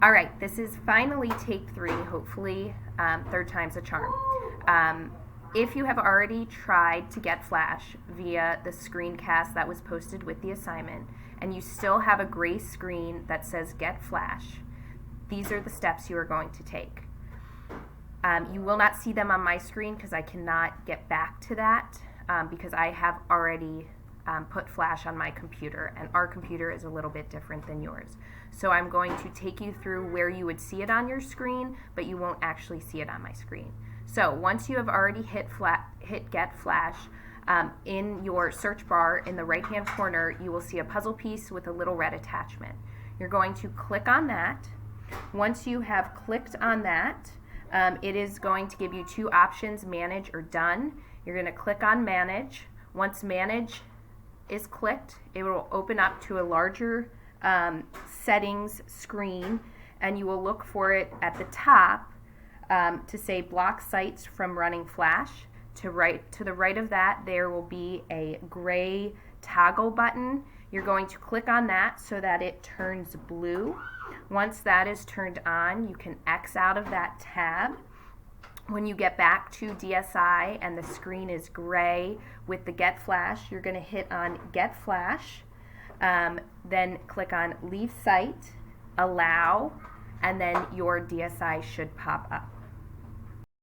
All right, this is finally take 3, hopefully third time's a charm. If you have already tried to get Flash via the screencast that was posted with the assignment, and you still have a gray screen that says get Flash, these are the steps you are going to take. You will not see them on my screen because I cannot get back to that because I have already put Flash on my computer, and our computer is a little bit different than yours. So I'm going to take you through where you would see it on your screen, but you won't actually see it on my screen. So once you have already hit Get Flash, in your search bar in the right-hand corner, you will see a puzzle piece with a little red attachment. You're going to click on that. Once you have clicked on that, it is going to give you 2 options, Manage or Done. You're going to click on Manage. Once Manage is clicked, it will open up to a larger settings screen, and you will look for it at the top to say block sites from running Flash. To the right of that, there will be a gray toggle button. You're going to click on that so that it turns blue. Once that is turned on, you can X out of that tab. When you get back to DSI and the screen is gray with the Get Flash, you're going to hit on Get Flash, then click on Leave Site, Allow, and then your DSI should pop up.